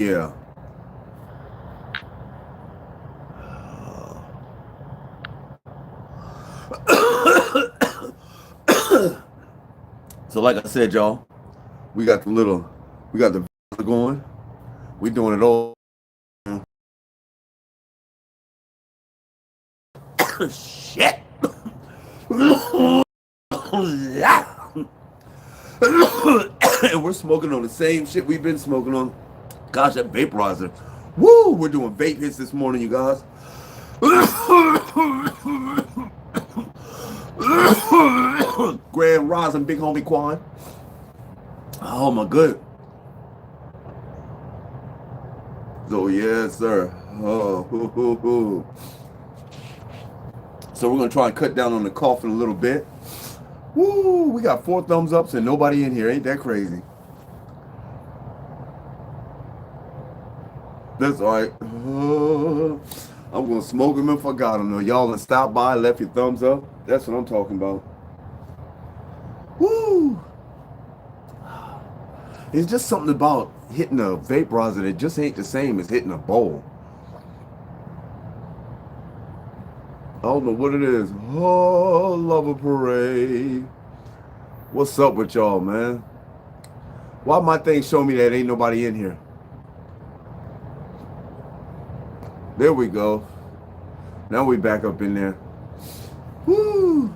Yeah. So like I said, y'all, we got we got the going. We doing it all. Shit. And we're smoking on the same shit we've been smoking on. Gosh, that vaporizer. Woo! We're doing vape hits this morning, you guys. Grand Rising, big homie Quan. Oh my good. So yes, sir. Oh, hoo, hoo, hoo. So we're gonna try and cut down on the coughing a little bit. Woo! We got 4 thumbs ups and nobody in here. Ain't that crazy? That's all right. I'm gonna smoke them if I got them. Though y'all done stopped by, left your thumbs up. That's what I'm talking about. Woo! It's just something about hitting a vaporizer that just ain't the same as hitting a bowl. I don't know what it is. Oh, love a parade. What's up with y'all, man? Why my thing show me that ain't nobody in here? There we go. Now we back up in there. Woo!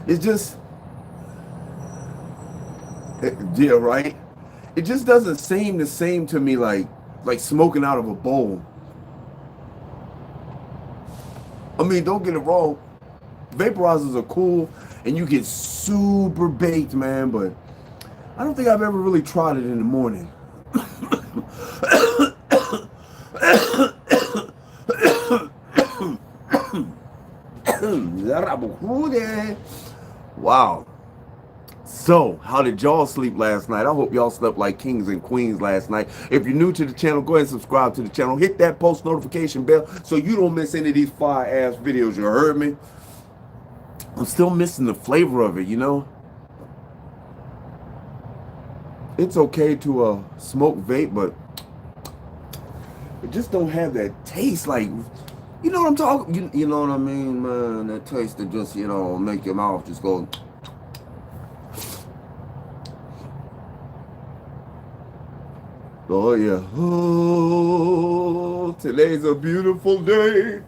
It's just, yeah, right. It just doesn't seem the same to me like smoking out of a bowl. I mean, don't get it wrong. Vaporizers are cool and you get super baked, man, but I don't think I've ever really tried it in the morning. Wow. So, how did y'all sleep last night? I hope y'all slept like kings and queens last night. If you're new to the channel, go ahead and subscribe to the channel. Hit that post notification bell so you don't miss any of these fire ass videos. You heard me? I'm still missing the flavor of it, you know? It's okay to smoke vape, but it just don't have that taste like, you know what I'm talking, you know what I mean, man? That taste that just, make your mouth just go. Oh yeah. Oh, today's a beautiful day.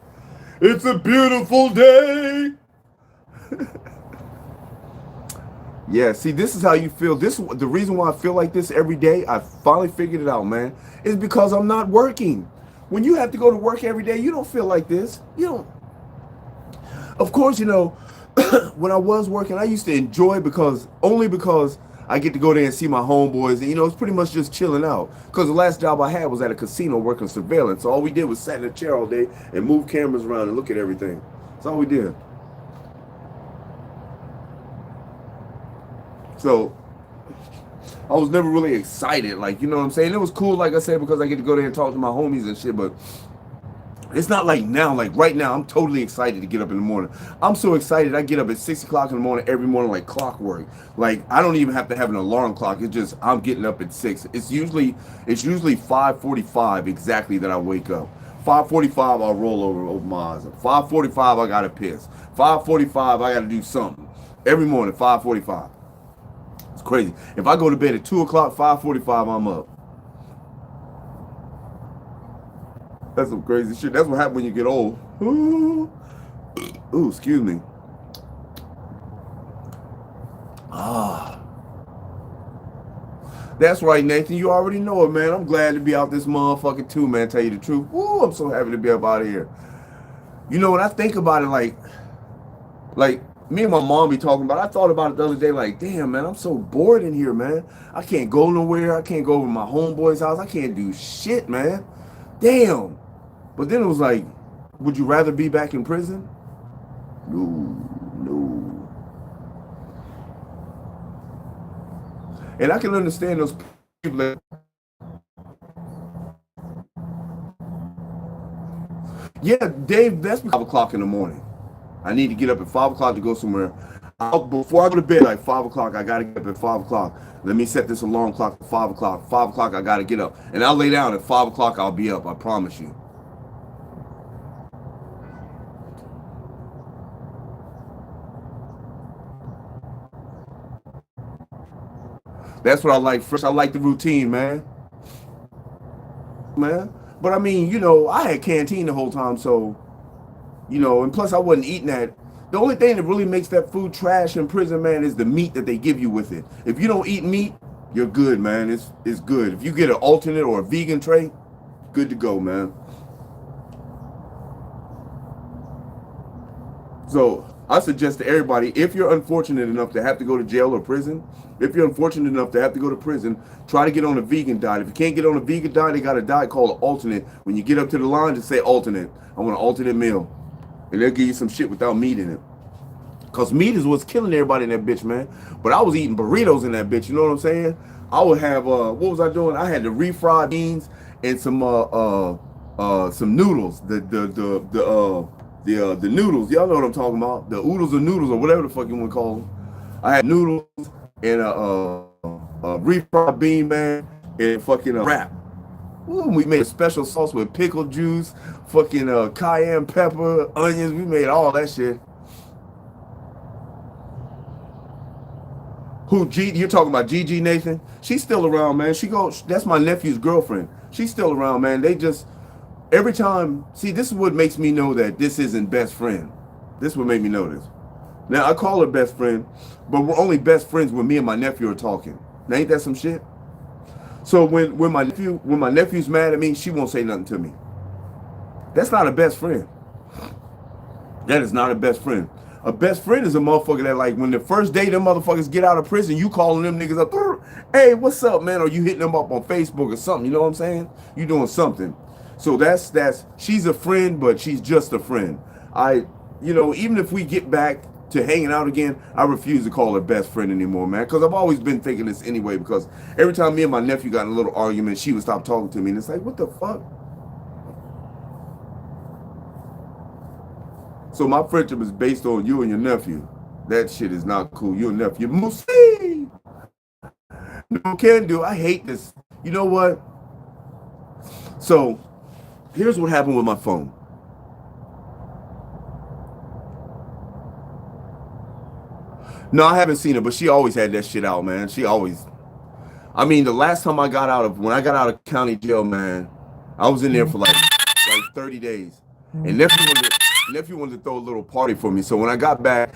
It's a beautiful day. Yeah, see, this is how you feel. The reason why I feel like this every day, I finally figured it out, man, is because I'm not working. When you have to go to work every day, you don't feel like this. You don't. Of course, when I was working, I used to enjoy only because I get to go there and see my homeboys. And, it's pretty much just chilling out. Because the last job I had was at a casino working surveillance. So all we did was sat in a chair all day and move cameras around and look at everything. That's all we did. So I was never really excited. Like, you know what I'm saying? It was cool, like I said, because I get to go there and talk to my homies and shit. But it's not like now, like right now, I'm totally excited to get up in the morning. I'm so excited. I get up at 6 o'clock in the morning every morning like clockwork. Like I don't even have to have an alarm clock. It's just I'm getting up at 6. It's usually 5:45 exactly that I wake up. 5:45 I'll roll over my eyes. 5:45 I gotta piss. 5:45 I gotta do something. Every morning, 5:45. It's crazy. If I go to bed at 2 o'clock, 5:45 I'm up. That's some crazy shit. That's what happens when you get old. Ooh, excuse me. Ah, that's right, Nathan. You already know it, man. I'm glad to be out this motherfucker too, man. Tell you the truth. Ooh, I'm so happy to be up out of here. When I think about it, like me and my mom be talking about. I thought about it the other day. Like, damn, man, I'm so bored in here, man. I can't go nowhere. I can't go over to my homeboy's house. I can't do shit, man. Damn. But then it was like, would you rather be back in prison? No, no. And I can understand those people that, yeah, Dave, that's 5 o'clock in the morning. I need to get up at 5 o'clock to go somewhere. Before I go to bed, like 5 o'clock, I gotta get up at 5 o'clock. Let me set this alarm clock at 5 o'clock. 5 o'clock, I gotta get up. And I'll lay down at 5 o'clock, I'll be up. I promise you. That's what I like. First, I like the routine, man. But I mean, I had canteen the whole time, so, and plus I wasn't eating that. The only thing that really makes that food trash in prison, man, is the meat that they give you with it. If you don't eat meat, you're good, man. It's good. If you get an alternate or a vegan tray, good to go, man. So I suggest to everybody, if you're unfortunate enough to have to go to jail or prison, if you're unfortunate enough to have to go to prison, try to get on a vegan diet. If you can't get on a vegan diet, they got a diet called an alternate. When you get up to the line, just say alternate. I want an alternate meal. And they'll give you some shit without meat in it. Because meat is what's killing everybody in that bitch, man. But I was eating burritos in that bitch, you know what I'm saying? I would have, what was I doing? I had the refried beans and some noodles. The noodles. Y'all know what I'm talking about. The oodles or noodles or whatever the fuck you want to call them. I had noodles and a refried bean, man, and fucking a wrap. Ooh, we made a special sauce with pickle juice, fucking cayenne pepper, onions. We made all that shit. You're talking about Gigi Nathan? She's still around, man. That's my nephew's girlfriend. She's still around, man. Every time, see, this is what makes me know that this isn't best friend. This is what made me know this. Now, I call her best friend, but we're only best friends when me and my nephew are talking. Now, ain't that some shit? So when my nephew's mad at me, she won't say nothing to me. That's not a best friend. That is not a best friend. A best friend is a motherfucker that, like, when the first day them motherfuckers get out of prison, you calling them niggas up, hey, what's up, man? Or you hitting them up on Facebook or something, you know what I'm saying? You doing something. So she's a friend, but she's just a friend. Even if we get back to hanging out again, I refuse to call her best friend anymore, man. Because I've always been thinking this anyway, because every time me and my nephew got in a little argument, she would stop talking to me. And it's like, what the fuck? So my friendship is based on you and your nephew. That shit is not cool. Your nephew, Musi. No can do. I hate this. You know what? So here's what happened with my phone. No, I haven't seen her, but she always had that shit out, man. The last time when I got out of county jail, man, I was in there for like 30 days. And nephew wanted to throw a little party for me. So when I got back,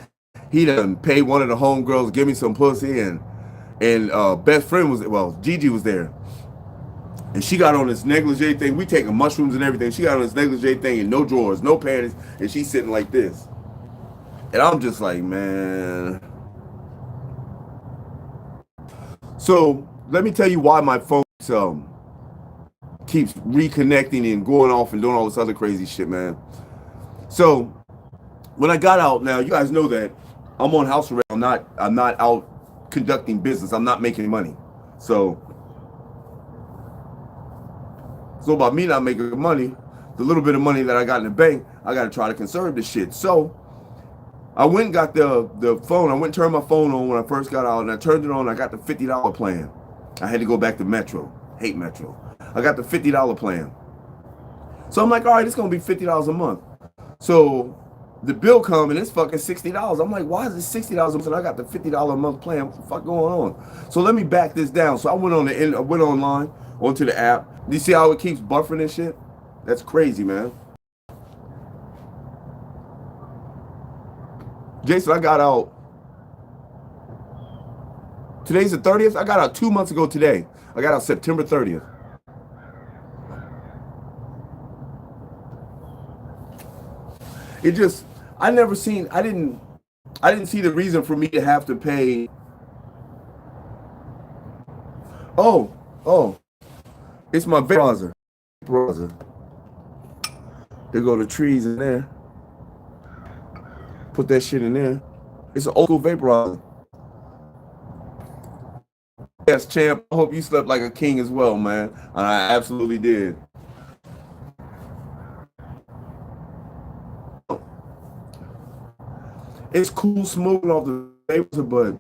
he done paid one of the homegirls, give me some pussy, and best friend Gigi was there. And she got on this negligee thing. We taking mushrooms and everything. She got on this negligee thing and no drawers, no panties, and she's sitting like this. And I'm just like, man. So let me tell you why my phone keeps reconnecting and going off and doing all this other crazy shit, man. So when I got out, now you guys know that I'm on house arrest. I'm not out conducting business. I'm not making money. So by me not making money, the little bit of money that I got in the bank, I got to try to conserve this shit. So I went and got the phone. I went and turned my phone on when I first got out, and I turned it on. I got the $50 plan. I had to go back to Metro. Hate Metro. I got the $50 plan. So I'm like, all right, it's going to be $50 a month. So the bill come and it's fucking $60. I'm like, why is it $60 a month? And I got the $50 a month plan. What the fuck going on? So let me back this down. So I went online onto the app. Do you see how it keeps buffering and shit? That's crazy, man. Jason, I got out. Today's the 30th. I got out 2 months ago today. I got out September 30th. I didn't see the reason for me to have to pay. Oh, it's my vape browser. There go the trees in there. Put that shit in there. It's an old school vaporizer. Yes, champ. I hope you slept like a king as well, man. And I absolutely did. It's cool smoking off the vapor, but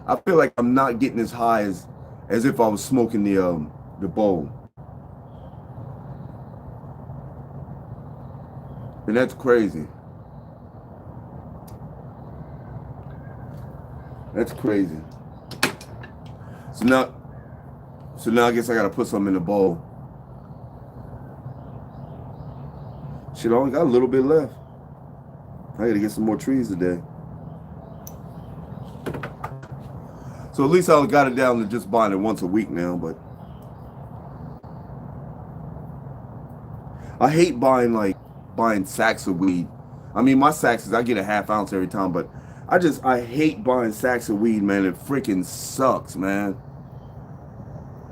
I feel like I'm not getting as high as if I was smoking the bowl. And that's crazy. That's crazy. So now I guess I gotta put something in the bowl. Shit, I only got a little bit left. I gotta get some more trees today. So at least I got it down to just buying it once a week now, but I hate buying sacks of weed. I mean, my sacks is I get a half ounce every time, but I hate buying sacks of weed, man. It freaking sucks, man.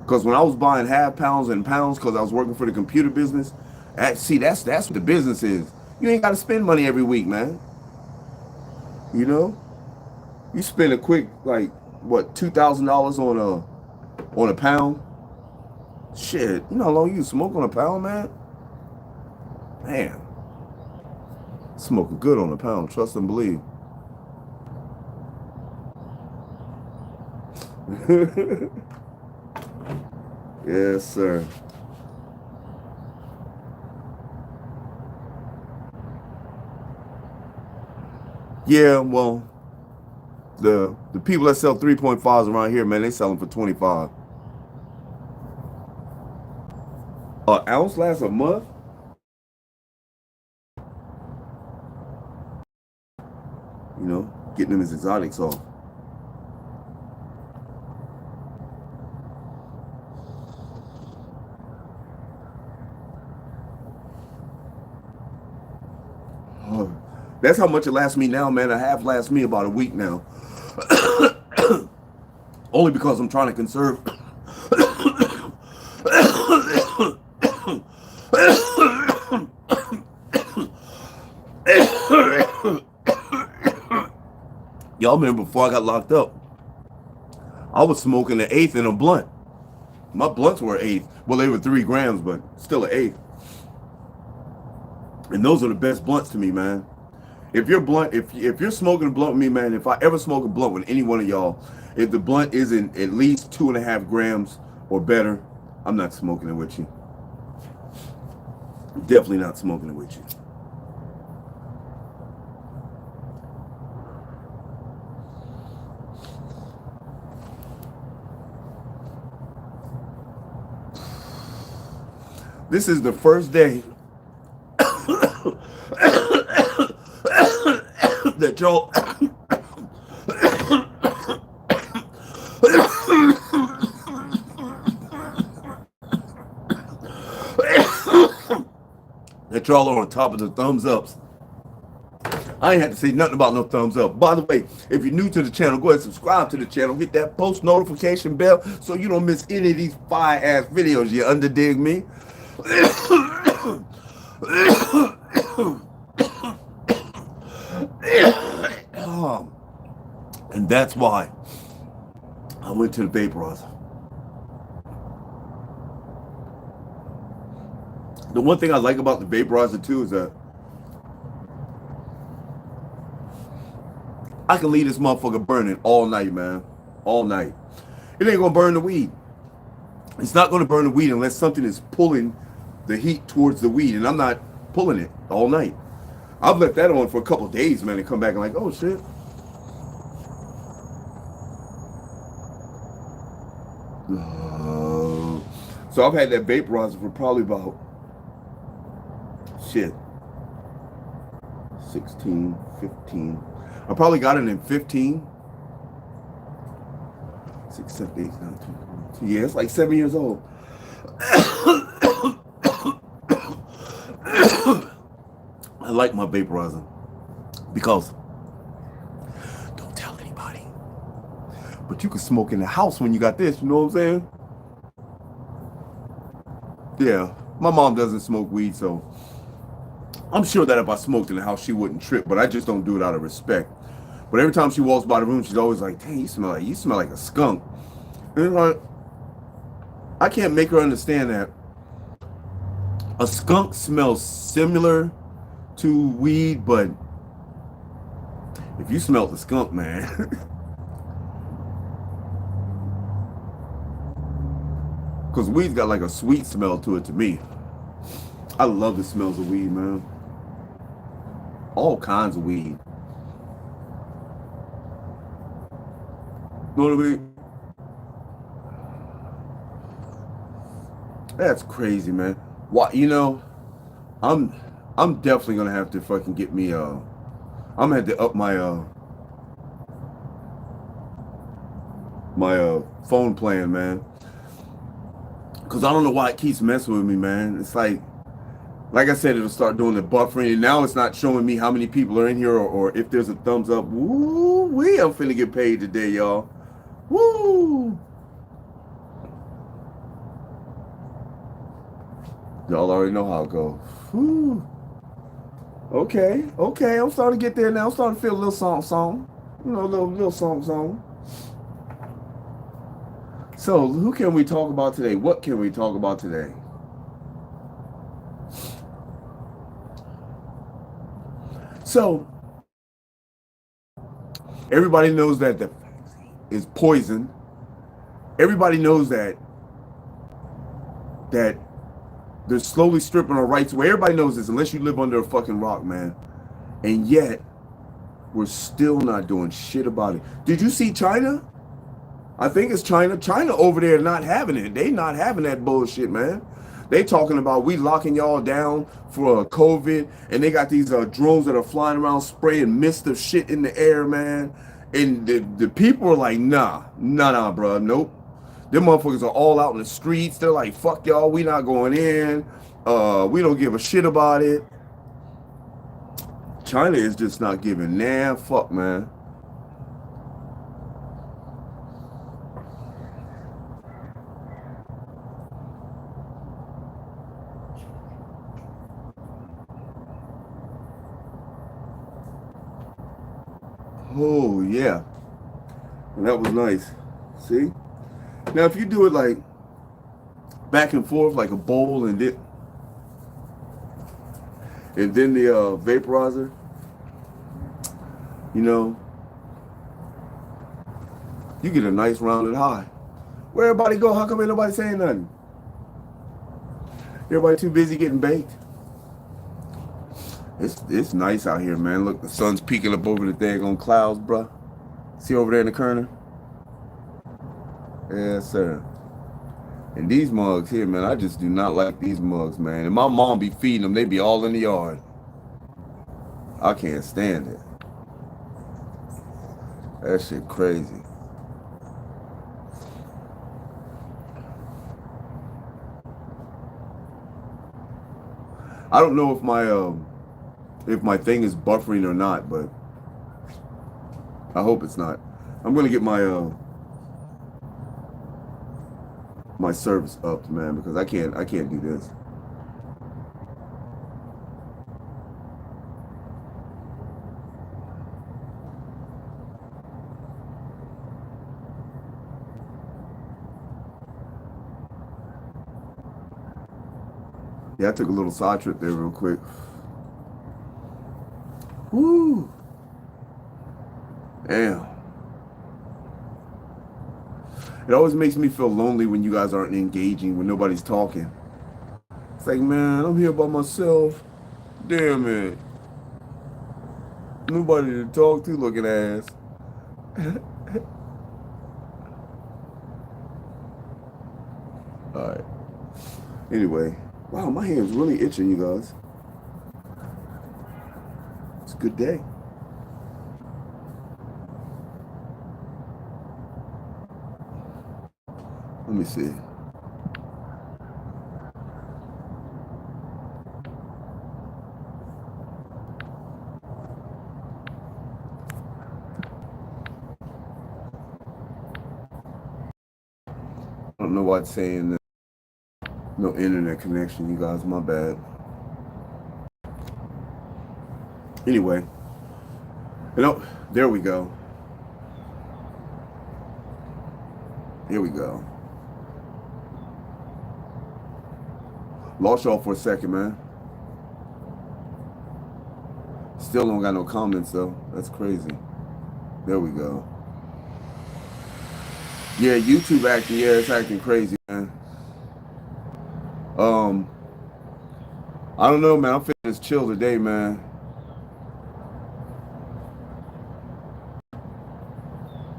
Because when I was buying half pounds and pounds, because I was working for the computer business, that's what the business is. You ain't got to spend money every week, man. You know, you spend a quick like what $2,000 on a pound. Shit, you know how long you smoke on a pound, man? Man, smoking good on a pound. Trust and believe. Yes, sir. Yeah, well, the people that sell 3.5s around here, man, they sell them for 25. An ounce lasts a month. You know, getting them as exotics off. That's how much it lasts me now, man. A half lasts me about a week now. Only because I'm trying to conserve. Y'all remember before I got locked up, I was smoking an eighth in a blunt. My blunts were an eighth. Well, they were 3 grams, but still an eighth. And those are the best blunts to me, man. If you're smoking a blunt with me, man, if I ever smoke a blunt with any one of y'all, if the blunt isn't at least 2.5 grams or better, I'm not smoking it with you. Definitely not smoking it with you. This is the first day that y'all are on top of the thumbs ups. I ain't had to say nothing about no thumbs up. By the way, if you're new to the channel, go ahead and subscribe to the channel. Hit that post notification bell so you don't miss any of these fire ass videos. You underdig me? And that's why I went to the vaporizer. The one thing I like about the vaporizer too is that I can leave this motherfucker burning all night, man. All night. It ain't gonna burn the weed. It's not gonna burn the weed unless something is pulling the heat towards the weed, and I'm not pulling it all night. I've left that on for a couple of days, man, and come back and like, oh shit. So I've had that vaporizer for probably about 16, 15. I probably got it in 15. 6, 7, 8, 9, 10. Yeah, it's like 7 years old. I like my vaporizer because don't tell anybody, but you can smoke in the house when you got this. You know what I'm saying? Yeah, my mom doesn't smoke weed, so I'm sure that if I smoked in the house, she wouldn't trip. But I just don't do it out of respect. But every time she walks by the room, she's always like, "Dang, you smell like a skunk." And like, I can't make her understand that a skunk smells similar to weed, but If you smelt the skunk, man. Because weed's got like a sweet smell to it to me. I love the smells of weed, man. All kinds of weed. You know what I mean? That's crazy, man. Why? I'm I'm definitely gonna have to fucking get me I'm gonna have to up my phone plan, man. Cause I don't know why it keeps messing with me, man. It's like I said, it'll start doing the buffering, and now it's not showing me how many people are in here or if there's a thumbs up. Woo wee! I'm finna get paid today, y'all. Woo! Y'all already know how it goes. Woo. Okay, okay. I'm starting to get there now. I'm starting to feel a little song. A little song. So, who can we talk about today? What can we talk about today? So, everybody knows that the is poison. Everybody knows that they're slowly stripping our rights away. Everybody knows this, unless you live under a fucking rock, man. And yet, we're still not doing shit about it. Did you see China? I think it's China. China over there not having it. They not having that bullshit, man. They talking about we locking y'all down for COVID, and they got these drones that are flying around spraying mist of shit in the air, man. And the people are like, nah, bro, nope. Them motherfuckers are all out in the streets. They're like, fuck y'all, we not going in. We don't give a shit about it. China is just not giving fuck, man. Oh yeah, that was nice. See, now if you do it like back and forth like a bowl and then the vaporizer, you know, you get a nice rounded high. Where everybody go? How come ain't nobody saying nothing? Everybody too busy getting baked. It's nice out here, man. Look, the sun's peeking up over the daggone clouds, bruh. See over there in the corner? Yes, sir. And these mugs here, man, I just do not like these mugs, man. And my mom be feeding them. They be all in the yard. I can't stand it. That shit crazy. I don't know if my thing is buffering or not, but I hope it's not. I'm gonna get my service up, man, because I can't do this. Yeah, I took a little side trip there real quick. Woo! Damn. It always makes me feel lonely when you guys aren't engaging, when nobody's talking. It's like, man, I'm here by myself. Damn it. Nobody to talk to, looking ass. Alright. Anyway. Wow, my hand's really itching, you guys. It's a good day. Let me see. I don't know why it's saying that. No internet connection, you guys. My bad. Anyway. There we go. Here we go. Lost y'all for a second, man. Still don't got no comments, though. That's crazy. There we go. Yeah, YouTube acting. Yeah, it's acting crazy, man. Um, I don't know, man. I'm feeling this chill today, man.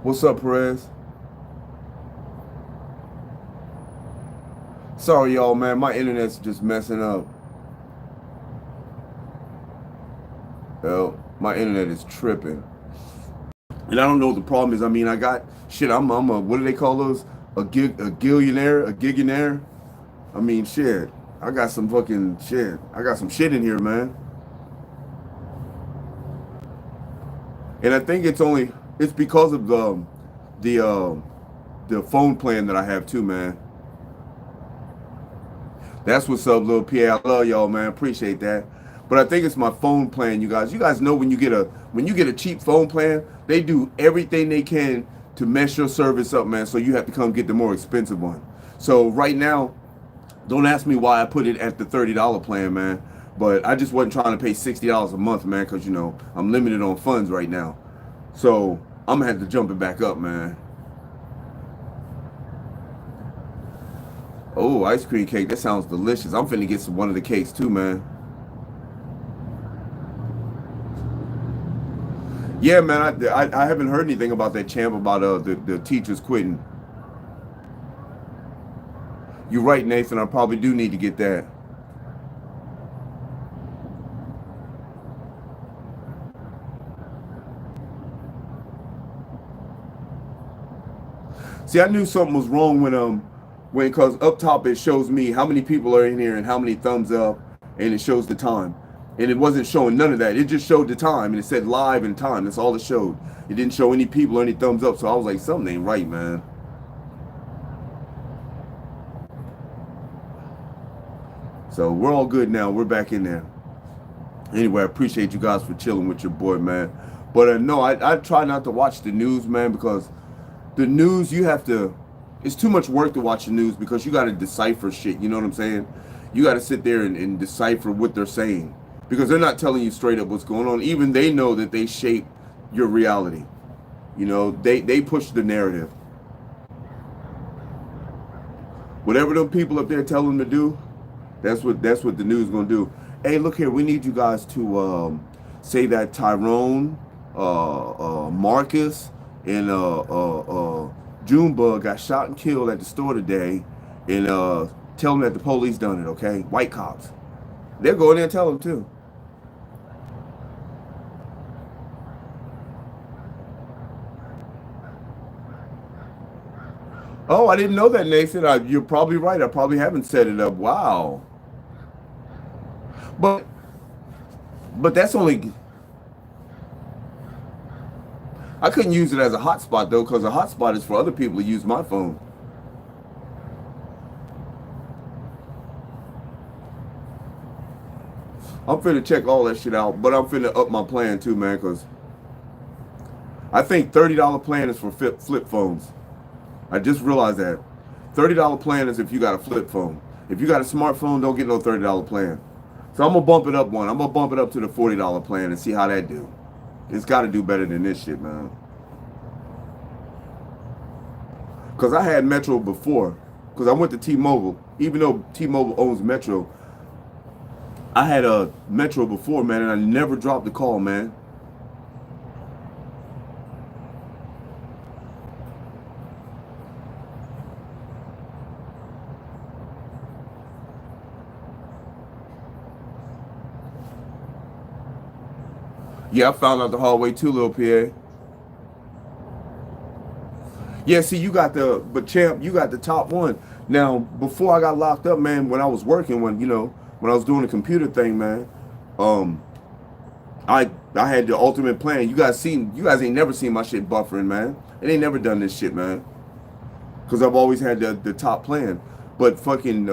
What's up, Perez? Sorry, y'all, man. My internet's just messing up. Well, my internet is tripping, and I don't know what the problem is. I mean, I got shit. I'm a, what do they call those? A gillionaire, a gigionaire. I mean, shit. I got some fucking shit. I got some shit in here, man. And I think it's because of the the phone plan that I have too, man. That's what's up, little PA. I love y'all, man. Appreciate that. But I think it's my phone plan, you guys. You guys know when you get a cheap phone plan, they do everything they can to mess your service up, man. So you have to come get the more expensive one. So right now, don't ask me why I put it at the $30 plan, man. But I just wasn't trying to pay $60 a month, man, because you know I'm limited on funds right now. So I'm gonna have to jump it back up, man. Oh, ice cream cake. That sounds delicious. I'm finna get one of the cakes too, man. Yeah, man. I haven't heard anything about that, champ, about the teachers quitting. You're right, Nathan. I probably do need to get that. See, I knew something was wrong when because up top it shows me how many people are in here and how many thumbs up, and it shows the time, and it wasn't showing none of that. It just showed the time, and it said live and time. That's all it showed. It didn't show any people or any thumbs up. So I was like, something ain't right, man. So we're all good now. We're back in there. Anyway, I appreciate you guys for chilling with your boy, man. But no, I try not to watch the news, man, because the news, you have to, it's too much work to watch the news because you got to decipher shit. You know what I'm saying? You got to sit there and decipher what they're saying because they're not telling you straight up what's going on. Even they know that they shape your reality. You know, they push the narrative. Whatever them people up there tell them to do, that's what the news is gonna do. Hey, look here, we need you guys to say that Tyrone, Marcus, and Junebug got shot and killed at the store today, and tell them that the police done it. Okay, white cops. They'll go in there and tell them too. Oh, I didn't know that, Nathan. You're probably right. I probably haven't set it up. Wow. But that's only, I couldn't use it as a hotspot though, because a hotspot is for other people to use my phone. I'm finna check all that shit out, but I'm finna up my plan too, man, because I think $30 plan is for flip phones. I just realized that. $30 plan is if you got a flip phone. If you got a smartphone, don't get no $30 plan. So I'm gonna bump it up one. I'm gonna bump it up to the $40 plan and see how that do. It's got to do better than this shit, man. Cause I had Metro before. Cause I went to T-Mobile. Even though T-Mobile owns Metro, I had a Metro before, man, and I never dropped the call, man. Yeah, I found out the hard way too, little PA. Yeah, see, you got but champ, you got the top one. Now, before I got locked up, man, when I was working, when I was doing the computer thing, man, um, I had the ultimate plan. You guys ain't never seen my shit buffering, man. It ain't never done this shit, man. Cause I've always had the top plan. But fucking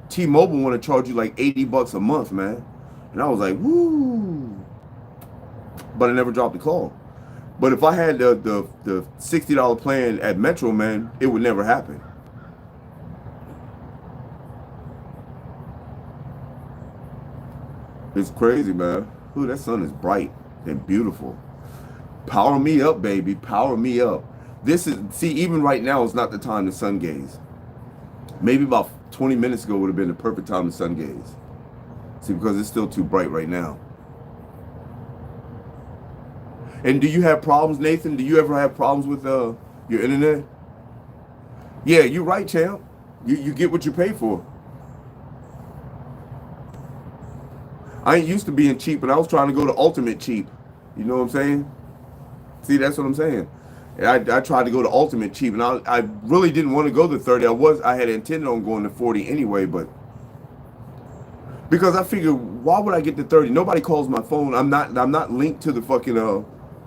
T-Mobile want to charge you like $80 a month, man. And I was like, woo. But I never dropped the call. But if I had the $60 plan at Metro, man, it would never happen. It's crazy, man. Ooh, that sun is bright and beautiful. Power me up, baby. Power me up. This is, see, even right now is not the time to sun gaze. Maybe about 20 minutes ago would have been the perfect time to sun gaze. See, because it's still too bright right now. And do you have problems, Nathan? Do you ever have problems with your internet? Yeah, you're right, champ. You get what you pay for. I ain't used to being cheap, but I was trying to go to ultimate cheap. You know what I'm saying? See, that's what I'm saying. I tried to go to ultimate cheap, and I really didn't want to go to 30. I had intended on going to 40 anyway, but because I figured, why would I get to 30? Nobody calls my phone. I'm not linked to the fucking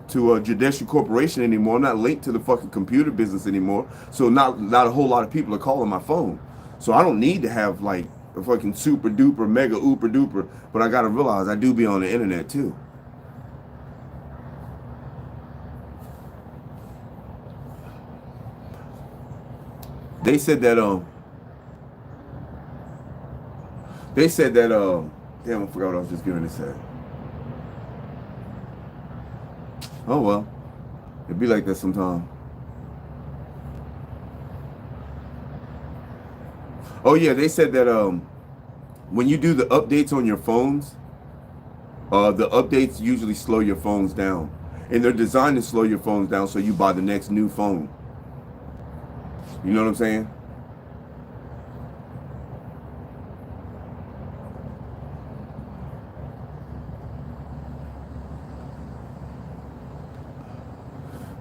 to Judicial Corporation anymore. I'm not linked to the fucking computer business anymore. So not a whole lot of people are calling my phone. So I don't need to have like a fucking super duper mega ooper duper. But I gotta realize I do be on the internet too. They said that damn, I forgot what I was just giving this at. Oh well. It'd be like that sometime. Oh yeah, they said that when you do the updates on your phones, the updates usually slow your phones down. And they're designed to slow your phones down so you buy the next new phone. You know what I'm saying?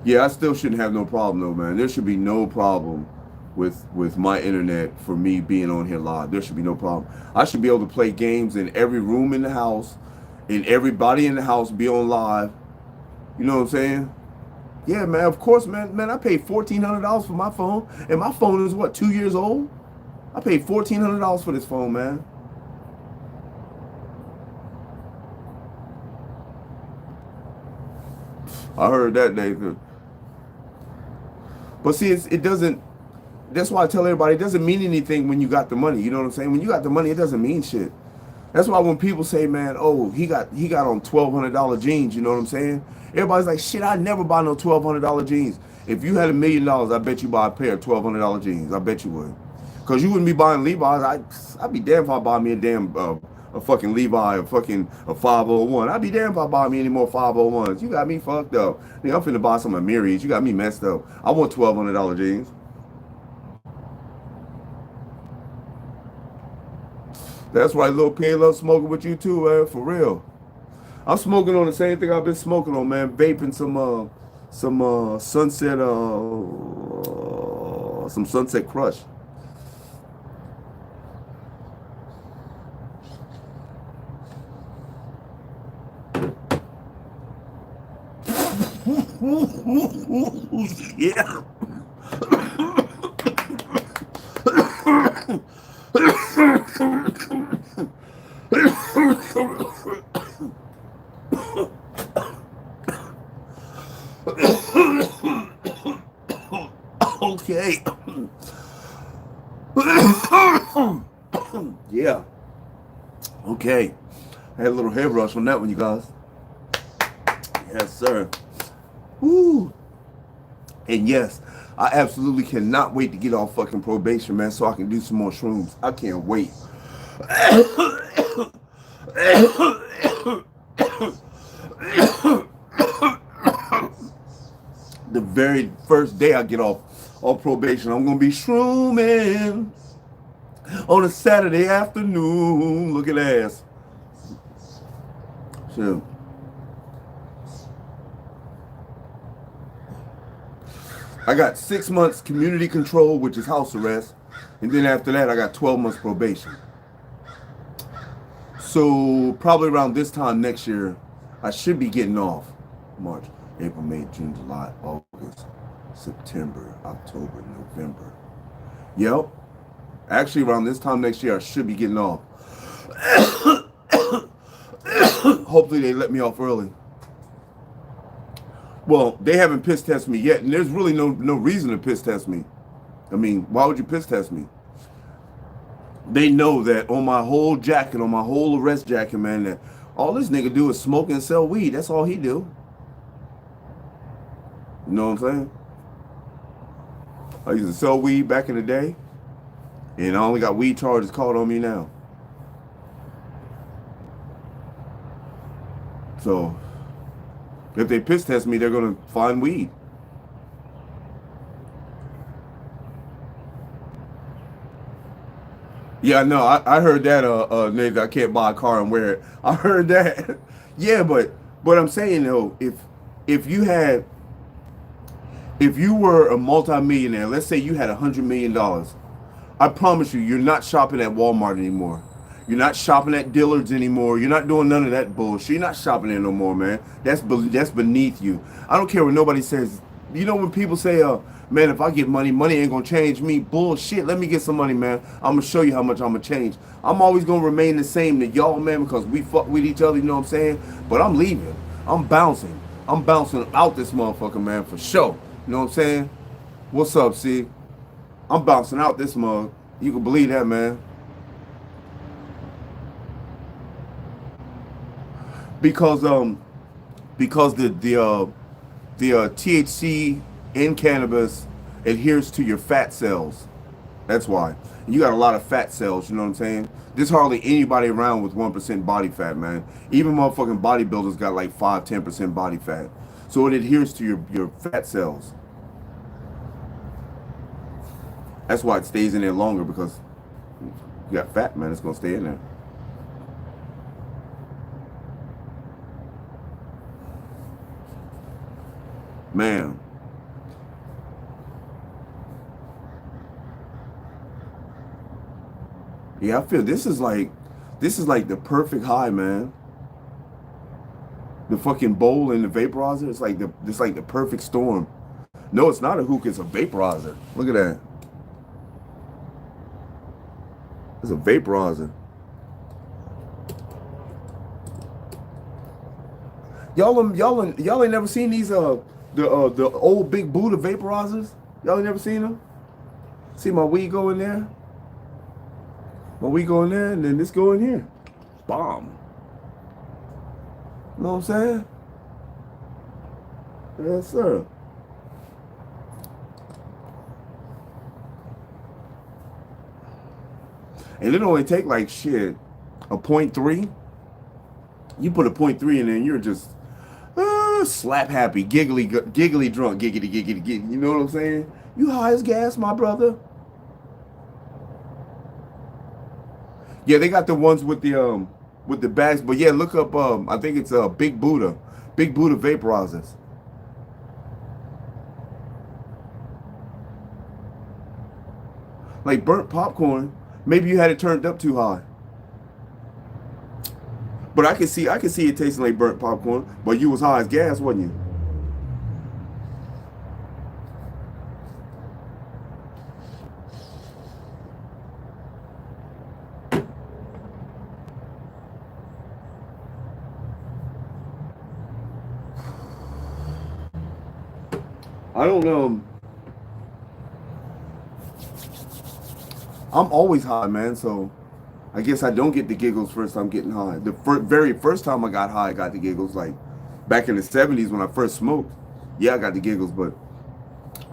Yeah, I still shouldn't have no problem though, man. There should be no problem with my internet for me being on here live. There should be no problem. I should be able to play games in every room in the house, and everybody in the house be on live. You know what I'm saying? Yeah, man. Of course, man. Man, I paid $1,400 for my phone, and my phone is what, 2 years old? I paid $1,400 for this phone, man. I heard that, Nathan. But see, it doesn't. That's why I tell everybody it doesn't mean anything when you got the money. You know what I'm saying? When you got the money, it doesn't mean shit. That's why when people say, man, oh, he got on $1,200 jeans, you know what I'm saying? Everybody's like, shit, I'd never buy no $1,200 jeans. If you had $1 million, I bet you buy a pair of $1,200 jeans. I bet you would. Because you wouldn't be buying Levi's. I'd be damned if I buy me a damn a fucking Levi, a 501. I'd be damned if I buy me any more 501s. You got me fucked up. Nigga, I'm finna buy some Amiris. You got me messed up. I want $1,200 jeans. That's why Lil P love smoking with you too, man. For real. I'm smoking on the same thing I've been smoking on, man. Vaping some Sunset Crush. Yeah. Okay. Yeah. Okay. I had a little hair rush on that one, you guys. Yes, sir. Woo. And yes, I absolutely cannot wait to get off fucking probation, man, so I can do some more shrooms. I can't wait. The very first day I get off probation, I'm gonna be shrooming on a Saturday afternoon. Look at ass. Shit. I got 6 months community control, which is house arrest. And then after that, I got 12 months probation. So probably around this time next year, I should be getting off. March, April, May, June, July, August, September, October, November. Yep. Actually, around this time next year, I should be getting off. Hopefully they let me off early. Well, they haven't piss tested me yet, and there's really no reason to piss test me. I mean, why would you piss test me? They know that on my whole jacket, on my whole arrest jacket, man, that all this nigga do is smoke and sell weed. That's all he do. You know what I'm saying? I used to sell weed back in the day, and I only got weed charges called on me now. So if they piss test me, they're gonna find weed. Yeah, no, I heard that. Nigga, I can't buy a car and wear it. I heard that. Yeah, but I'm saying though, if you had if you were a multimillionaire, let's say you had $100 million, I promise you, you're not shopping at Walmart anymore. You're not shopping at Dillard's anymore. You're not doing none of that bullshit. You're not shopping there no more, man. That's beneath you. I don't care what nobody says. You know when people say, man, if I get money, money ain't gonna change me. Bullshit. Let me get some money, man. I'm gonna show you how much I'm gonna change. I'm always gonna remain the same to y'all, man, because we fuck with each other. You know what I'm saying? But I'm leaving. I'm bouncing. I'm bouncing out this motherfucker, man, for sure. You know what I'm saying? What's up, C? I'm bouncing out this mug. You can believe that, man. Because the THC in cannabis adheres to your fat cells. That's why. You got a lot of fat cells, you know what I'm saying? There's hardly anybody around with 1% body fat, man. Even motherfucking bodybuilders got like 5-10% body fat. So it adheres to your fat cells. That's why it stays in there longer, because you got fat, man. It's gonna stay in there. Man. Yeah, I feel this is like the perfect high, man. The fucking bowl and the vaporizer, it's like the perfect storm. No, it's not a hookah, it's a vaporizer. Look at that. It's a vaporizer. Y'all ain't never seen these the old big Buddha vaporizers? Y'all ain't never seen them? See my weed go in there? My weed go in there, and then this go in here. Bomb. You know what I'm saying? Yes, sir. And it only take like shit a .3. You put a .3 in there, and you're just slap happy, giggly drunk, giggity, giggity, giggity. You know what I'm saying? You high as gas, my brother. Yeah, they got the ones with the bags, but yeah, look up I think it's Big Buddha vaporizers. Like burnt popcorn. Maybe you had it turned up too high. But I can see it tasting like burnt popcorn, but you was high as gas, wasn't you? I don't know. I'm always high, man, so I guess I don't get the giggles first time getting high. The very first time I got high, I got the giggles. Like back in the '70s when I first smoked, yeah, I got the giggles. But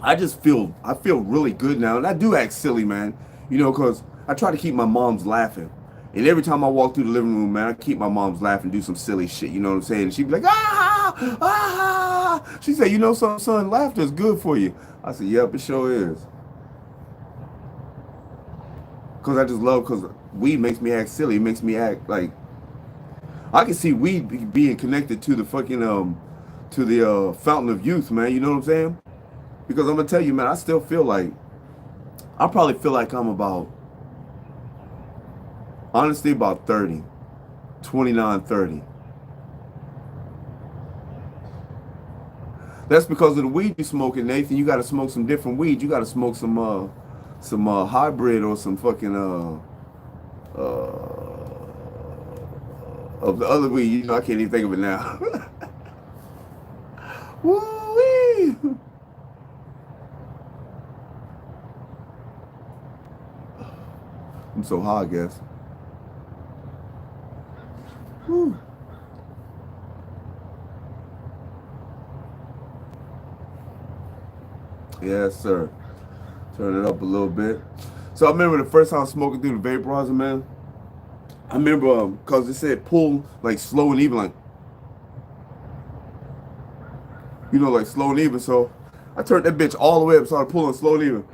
I feel really good now, and I do act silly, man. You know, cause I try to keep my mom's laughing, and every time I walk through the living room, man, I keep my mom's laughing, do some silly shit. You know what I'm saying? And she'd be like, ah, ah. She said, you know, son, laughter is good for you. I said, yep, it sure is. Cause I just love, cause weed makes me act silly. It makes me act like I can see weed being connected to the fucking to the fountain of youth, man. You know what I'm saying? Because I'm gonna tell you, man, I still feel like I probably feel like I'm about honestly about 30, 29, 30. That's because of the weed you smoking, Nathan. You gotta smoke some different weed. You gotta smoke some hybrid or some fucking of the other weed. You know, I can't even think of it now. Woo-wee. I'm so high, I guess. Whew. Yes, sir. Turn it up a little bit. So I remember the first time smoking through the vaporizer, man. I remember because it said pull like slow and even, like, like slow and even. So I turned that bitch all the way up, started pulling slow and even,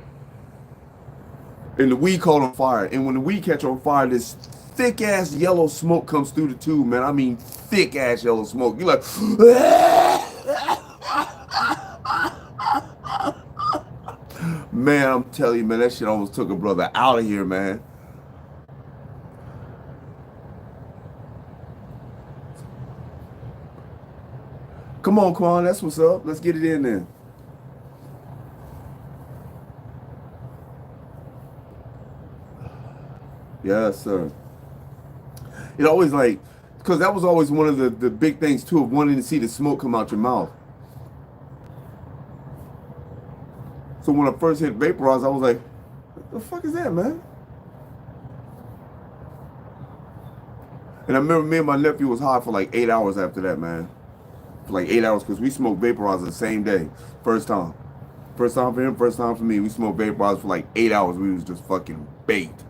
and the weed caught on fire. And when the weed catch on fire, this thick ass yellow smoke comes through the tube, man. I mean, thick ass yellow smoke. You're like, man, I'm telling you, man, that shit almost took a brother out of here, man. Come on, Quan, that's what's up. Let's get it in there. Yes, sir. It always like, because that was always one of the big things too, of wanting to see the smoke come out your mouth. So when I first hit vaporize, I was like, what the fuck is that, man? And I remember me and my nephew was high for like 8 hours after that, man. For like 8 hours, because we smoked vaporizer the same day. First time. First time for him, first time for me. We smoked vaporizer for like 8 hours. We was just fucking baked.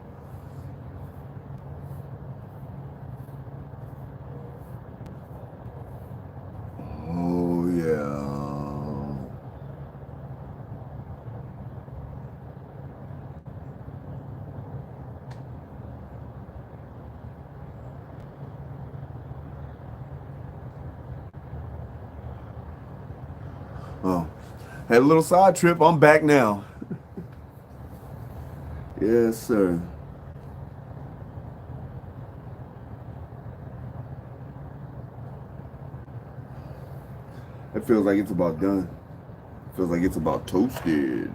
Oh, yeah. Oh. Had a little side trip. I'm back now. Yes, sir. It feels like it's about done. Feels like it's about toasted.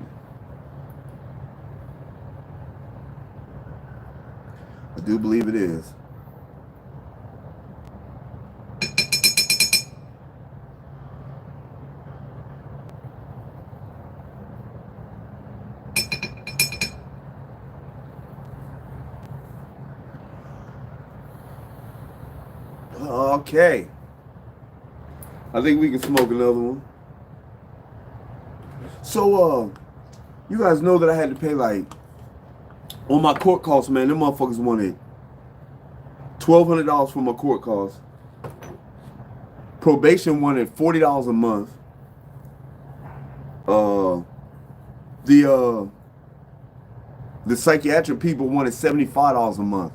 I do believe it is. Okay. I think we can smoke another one. So, you guys know that I had to pay, like, on my court costs, man, them motherfuckers wanted $1,200 for my court costs. Probation wanted $40 a month. Uh, the psychiatric people wanted $75 a month.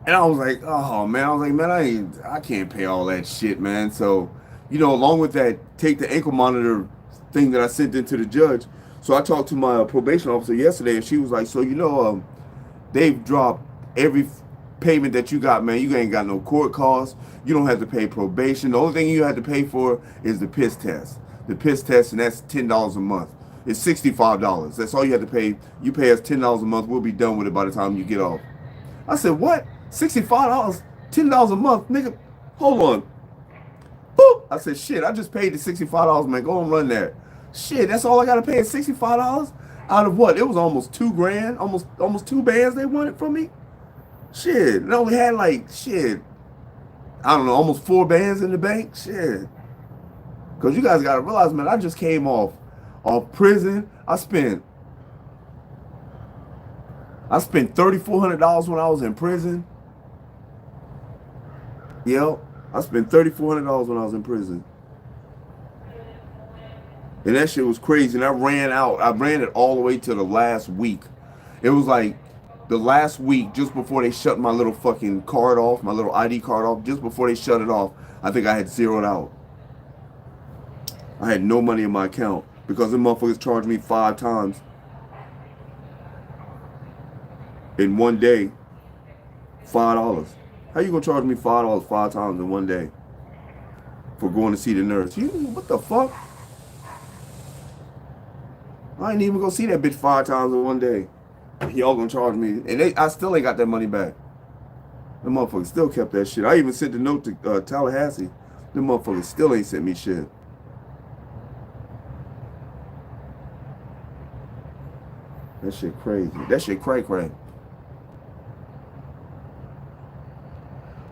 And I was like, oh man, I can't pay all that shit, man. So, along with that, take the ankle monitor thing that I sent into the judge. So I talked to my probation officer yesterday, and she was like, so they've dropped every payment that you got, man. You ain't got no court costs. You don't have to pay probation. The only thing you have to pay for is the piss test. The piss test, and that's $10 a month. It's $65. That's all you have to pay. You pay us $10 a month. We'll be done with it by the time you get off. I said, what? $65? $10 a month? Nigga, hold on. Boop! I said, shit, I just paid the $65, man. Go and run that. Shit, that's all I gotta pay is $65? Out of what? It was almost $2,000, almost 2 bands they wanted from me. Shit, and I only had like, shit, I don't know, almost 4 bands in the bank. Shit. Because you guys gotta realize, man, I just came off prison. I spent $3,400 when I was in prison. Yep, I spent $3,400 when I was in prison. And that shit was crazy. And I ran it all the way to the last week. It was like the last week, just before they shut my little fucking card off, my little ID card off, just before they shut it off, I think I had zeroed out. I had no money in my account because the motherfuckers charged me 5 times in one day. $5. How you gonna charge me $5 5 times in one day for going to see the nurse? What the fuck? I ain't even gonna see that bitch 5 times in one day. Y'all gonna charge me, and I still ain't got that money back. The motherfuckers still kept that shit. I even sent the note to Tallahassee. The motherfuckers still ain't sent me shit. That shit crazy. That shit cray.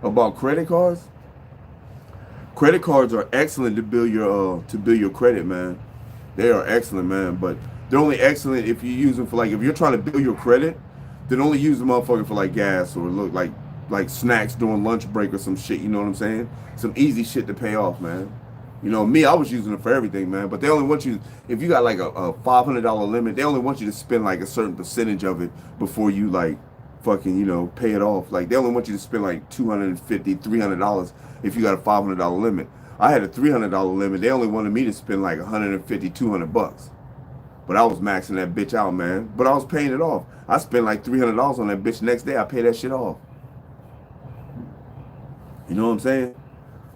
About credit cards? Credit cards are excellent to build your credit, man. They are excellent, man. But They're only excellent if you use them for like if you're trying to build your credit, then only use the motherfucker for like gas or look like snacks during lunch break or some shit. You know what I'm saying? Some easy shit to pay off, man. You know me, I was using it for everything, man. But they only want you if you got like a $500 limit, they only want you to spend like a certain percentage of it before you like fucking pay it off. Like they only want you to spend like $250, $300 if you got a $500 limit. I had a $300 limit. They only wanted me to spend like 150, $200. But I was maxing that bitch out, man. But I was paying it off. I spent like $300 on that bitch. Next day, I pay that shit off. You know what I'm saying?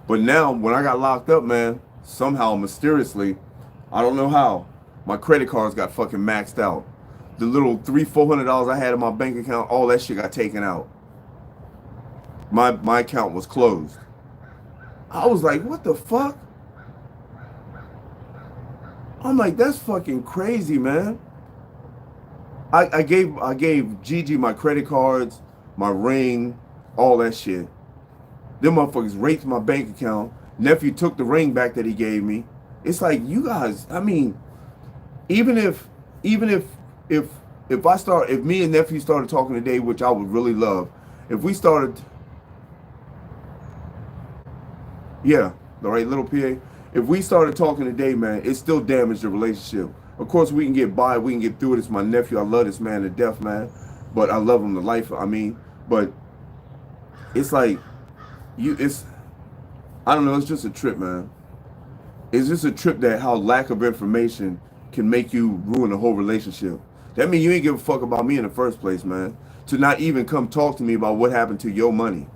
But now, when I got locked up, man, somehow, mysteriously, I don't know how, my credit cards got fucking maxed out. The little $300-$400 I had in my bank account, all that shit got taken out. My account was closed. I was like, what the fuck? I'm like, that's fucking crazy, man. I gave Gigi my credit cards, my ring, all that shit. Them motherfuckers raped my bank account. Nephew took the ring back that he gave me. It's like you guys, I mean, even if if me and nephew started talking today, which I would really love, if we started, yeah, all right, little PA, if we started talking today, man, it still damaged the relationship. Of course, we can get by, we can get through it. It's my nephew. I love this man to death, man. But I love him to life. I mean, but it's like it's I don't know. It's just a trip, man. It's just a trip that how lack of information can make you ruin the whole relationship. That means you ain't give a fuck about me in the first place, man. To not even come talk to me about what happened to your money.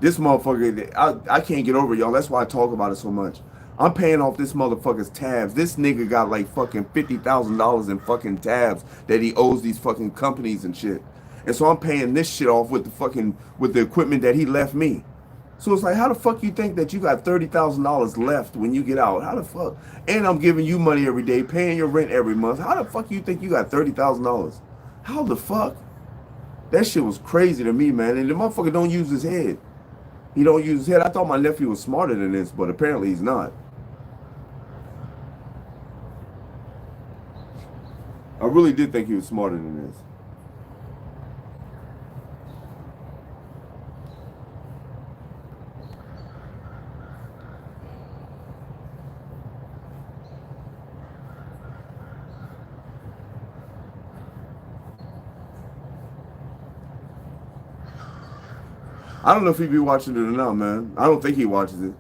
This motherfucker, I can't get over it, y'all. That's why I talk about it so much. I'm paying off this motherfucker's tabs. This nigga got like fucking $50,000 in fucking tabs that he owes these fucking companies and shit. And so I'm paying this shit off with the equipment that he left me. So it's like, how the fuck you think that you got $30,000 left when you get out? How the fuck? And I'm giving you money every day, paying your rent every month. How the fuck you think you got $30,000? How the fuck? That shit was crazy to me, man. And the motherfucker don't use his head. He don't use his head. I thought my nephew was smarter than this, but apparently he's not. I really did think he was smarter than this. I don't know if he be watching it or not, man. I don't think he watches it.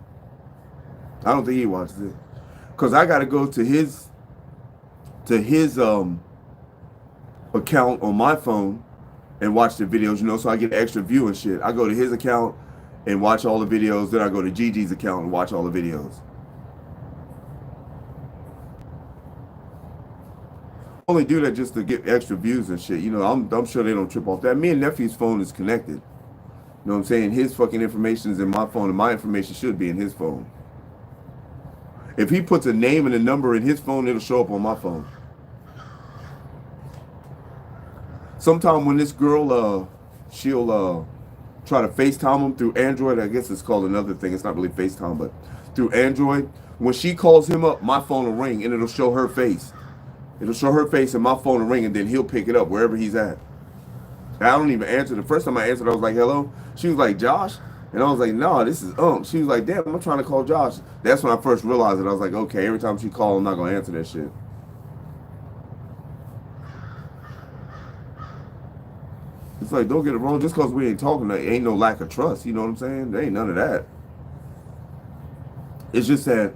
I don't think he watches it. Cause I gotta go to his account on my phone and watch the videos, so I get extra view and shit. I go to his account and watch all the videos, then I go to Gigi's account and watch all the videos. I only do that just to get extra views and shit. I'm sure they don't trip off that. Me and nephew's phone is connected. You know what I'm saying? His fucking information is in my phone, and my information should be in his phone. If he puts a name and a number in his phone, it'll show up on my phone. Sometime when this girl, she'll try to FaceTime him through Android. I guess it's called another thing. It's not really FaceTime, but through Android. When she calls him up, my phone will ring, and it'll show her face. It'll show her face, and my phone will ring, and then he'll pick it up wherever he's at. I don't even answer. The first time I answered, I was like, hello? She was like, Josh? And I was like, no, this is She was like, damn, I'm trying to call Josh. That's when I first realized it. I was like, okay, every time she calls, I'm not going to answer that shit. It's like, don't get it wrong. Just because we ain't talking, there ain't no lack of trust. You know what I'm saying? There ain't none of that. It's just that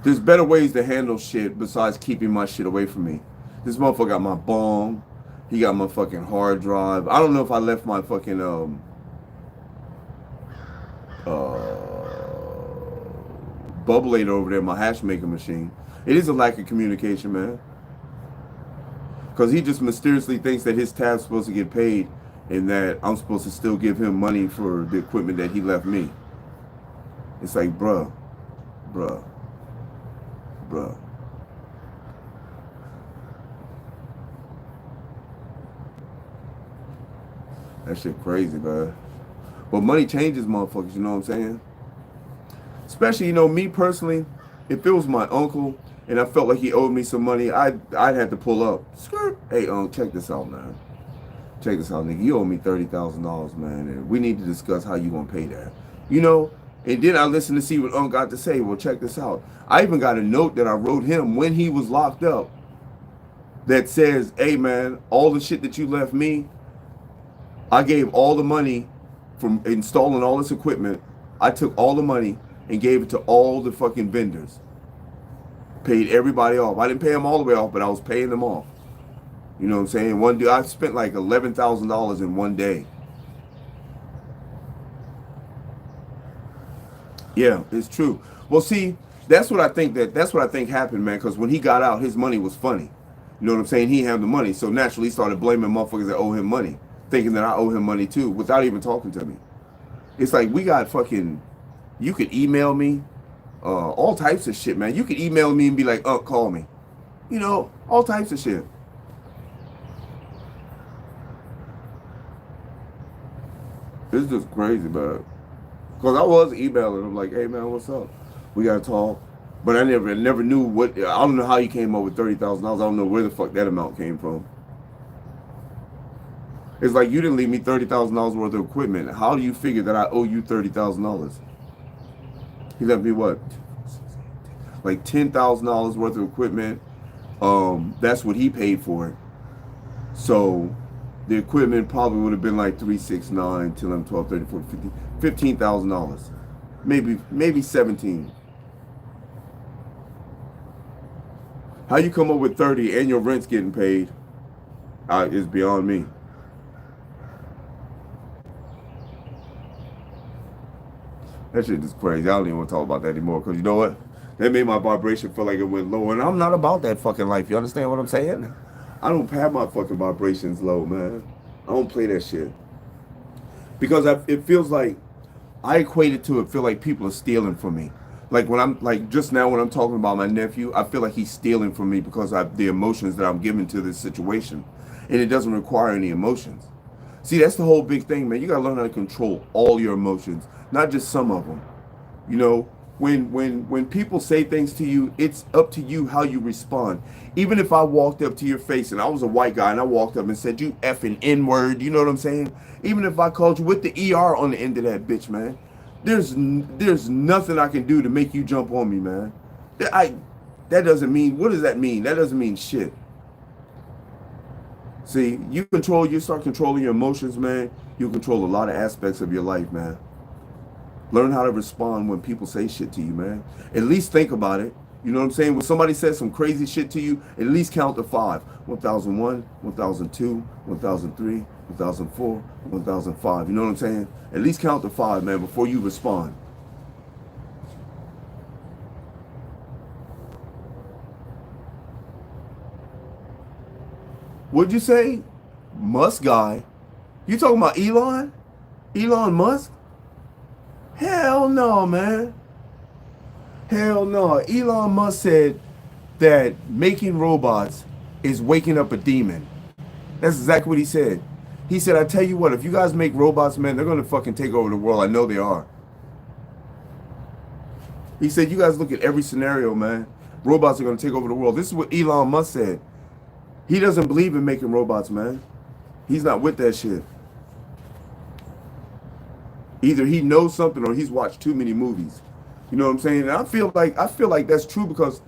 there's better ways to handle shit besides keeping my shit away from me. This motherfucker got my bong. He got my fucking hard drive. I don't know if I left my fucking bubbleator over there, my hash making machine. It is a lack of communication, man. Because he just mysteriously thinks that his tab's supposed to get paid and that I'm supposed to still give him money for the equipment that he left me. It's like, bruh. That shit crazy, man. But money changes motherfuckers, you know what I'm saying? Especially, me personally, if it was my uncle and I felt like he owed me some money, I'd have to pull up. Skirt. Hey, check this out, man. Check this out, nigga. You owe me $30,000, man, and we need to discuss how you gonna pay that. You know. And then I listened to see what got to say. Well, check this out. I even got a note that I wrote him when he was locked up that says, hey, man, all the shit that you left me, I gave all the money from installing all this equipment. I took all the money and gave it to all the fucking vendors. Paid everybody off. I didn't pay them all the way off, but I was paying them off. You know what I'm saying? One day, I spent like $11,000 in one day. Yeah, it's true. Well, see, that's what I think happened, man. Because when he got out, his money was funny. You know what I'm saying? He had the money, so naturally he started blaming motherfuckers that owe him money, thinking that I owe him money too, without even talking to me. It's like we got fucking. You could email me, all types of shit, man. You could email me and be like, call me. You know, all types of shit. It's just crazy, man. Because I was emailing him like, hey, man, what's up? We got to talk. But I never knew what, I don't know how you came up with $30,000. I don't know where the fuck that amount came from. It's like you didn't leave me $30,000 worth of equipment. How do you figure that I owe you $30,000? He left me what? Like $10,000 worth of equipment. That's what he paid for it. So the equipment probably would have been like 3, 6, 9, 10, 11, 12, 13, 14, 15, $15,000. Maybe 17. How you come up with 30 and your rent's getting paid is beyond me. That shit is crazy. I don't even want to talk about that anymore because you know what? That made my vibration feel like it went low, and I'm not about that fucking life. You understand what I'm saying? I don't have my fucking vibrations low, man. I don't play that shit. Because it feels like I equate it to feel like people are stealing from me. Like when I'm like just now when I'm talking about my nephew, I feel like he's stealing from me because of the emotions that I'm giving to this situation. And it doesn't require any emotions. See, that's the whole big thing, man. You gotta learn how to control all your emotions, not just some of them. You know, when people say things to you, it's up to you how you respond. Even if I walked up to your face and I was a white guy and I walked up and said, you effing N-word, you know what I'm saying? Even if I called you with the ER on the end of that bitch, man, there's nothing I can do to make you jump on me, man. That doesn't mean, what does that mean? That doesn't mean shit. See, you start controlling your emotions, man. You control a lot of aspects of your life, man. Learn how to respond when people say shit to you, man. At least think about it. You know what I'm saying? When somebody says some crazy shit to you, at least count to 5. 1001, 1002, 1003, 1004, 1005. You know what I'm saying? At least count to 5, man, before you respond. What'd you say? Musk guy? You talking about Elon? Elon Musk? Hell no, man. Hell no. Elon Musk said that making robots is waking up a demon. That's exactly what he said. He said, I tell you what, if you guys make robots, man, they're going to fucking take over the world. I know they are. He said, you guys look at every scenario, man. Robots are going to take over the world. This is what Elon Musk said. He doesn't believe in making robots, man. He's not with that shit. Either he knows something or he's watched too many movies. You know what I'm saying? And I feel like that's true because